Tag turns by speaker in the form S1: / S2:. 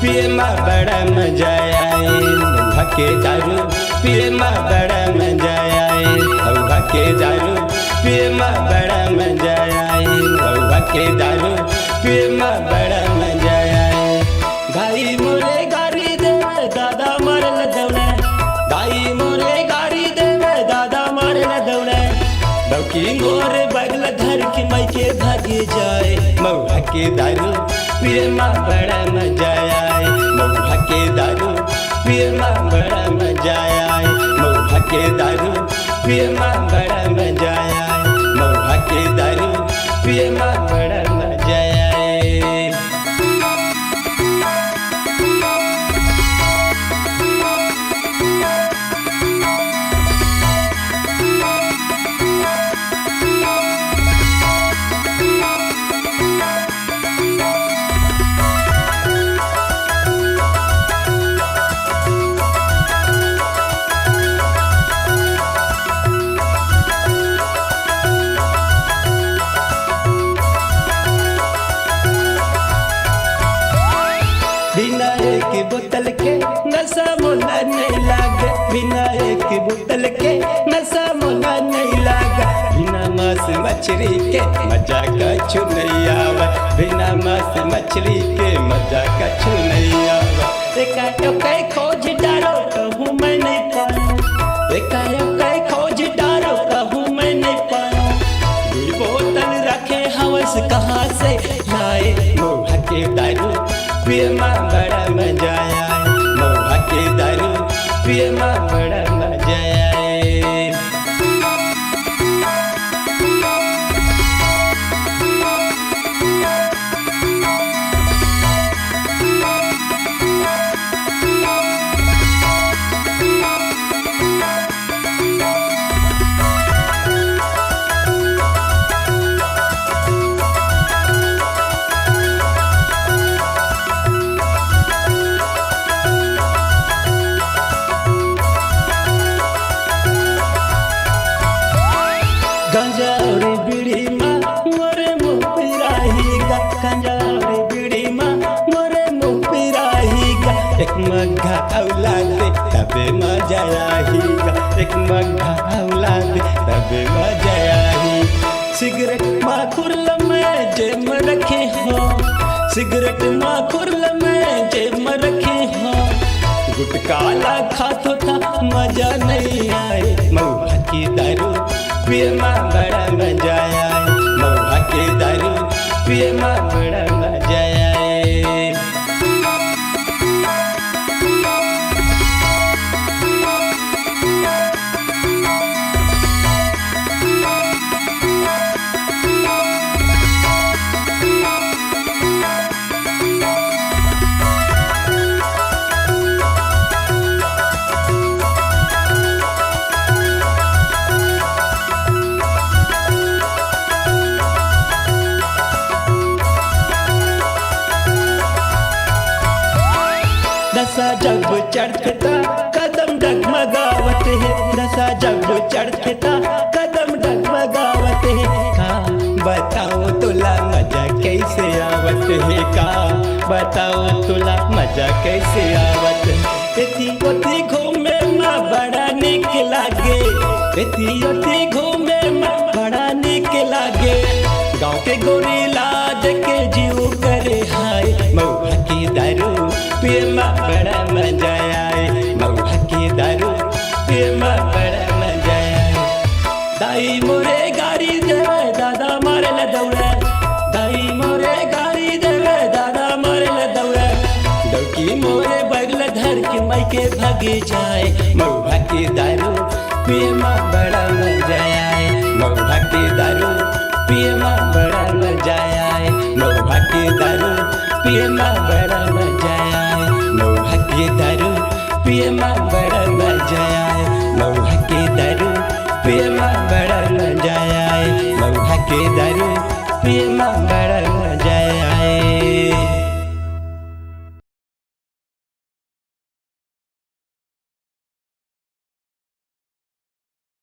S1: पिए में बड़ा मजा आए, महुआ के दारू पिए में बड़ा मजा आए, महुआ के दारू पिए में बड़ा मजा आए, महुआ के दारू पिए में बड़ा मजा आए। गाई मोरे गारी देवे दादा मारल दौड़े, गाई मोरे गारी देवे दादा मारल दौड़े, बौकी मोर बगल धर के मैके भागे जाए, महुआ के दारू पिए में बड़ा मजा आए, महुआ के दारू पिए में बड़ा मजा आए, महुआ के दारू पिए में बड़ा मजा आए, महुआ के दारू पिए में बड़ा मजा आए। बिना एक बोतल के नशा मोला नहीं लागे, बिना एक बोतल के नशा मोला नहीं लागे, बिना मांस मछली के मजा कछु नहीं आवा, बिना मांस मछली के मजा कछु नहीं आवा। एका खोज डारो कहूँ मैं नहीं पाऊँ, एका खोज डारो कहूँ मैं नहीं पाऊँ, बोतल रखे हवस कहाँ से लाए, महुआ के दारू पिए में बड़ा मजा आए, महुआ के दारू पिए में बड़ा मजा आए। गांजा और बीड़ी माँ मोरे मुँह पिराहीगा, गांजा और बीड़ी माँ मोरे मुँह पिराहीगा, एक मग्घा औलाद तबे मजा आहीगा, एक मग्घा औलाद तबे मजा आही। सिगरेट माँ खुरल में जेब में रखे हो, सिगरेट माँ खुरल में जेब में रखे हो, गुटका ला खातो था मजा नहीं आए, महुआ की दारू पिए में बड़ा मजा आए, महुआ के दारू पिए में बड़ा मजा आए। नशा जब चढ़ता कदम डगमगावत है, नशा जब चढ़ता कदम डगमगावत है, का बताओ तुला मजा कैसे आवत है, का बताओ तुला मजा कैसे आवत है। एती ओती घूमे में बड़ा निक लागे, एती ओती घूमे में बड़ा निक लागे, गाँव के गोरी लाद के जीव करे हाय, महुआ की दारू पिए में बड़ा मजा आए, महुआ की दारू पिए में बड़ा मजा आए। दाई मोरे गारी देवे दादा मारल दौड़े, दाई मोरे गारी देवे दादा मारल दौड़े, डौकी मोरे बगल धर के मैके भागे जाए, महुआ की दारू पिए में बड़ा मजा आए, महुआ की दारू पिए में बड़ा मजा आए, महुआ की दारू पिए में बड़ा मजा आए, महुआ की दारू पिए में बड़ा मजा आए, महुआ की दारू पिए में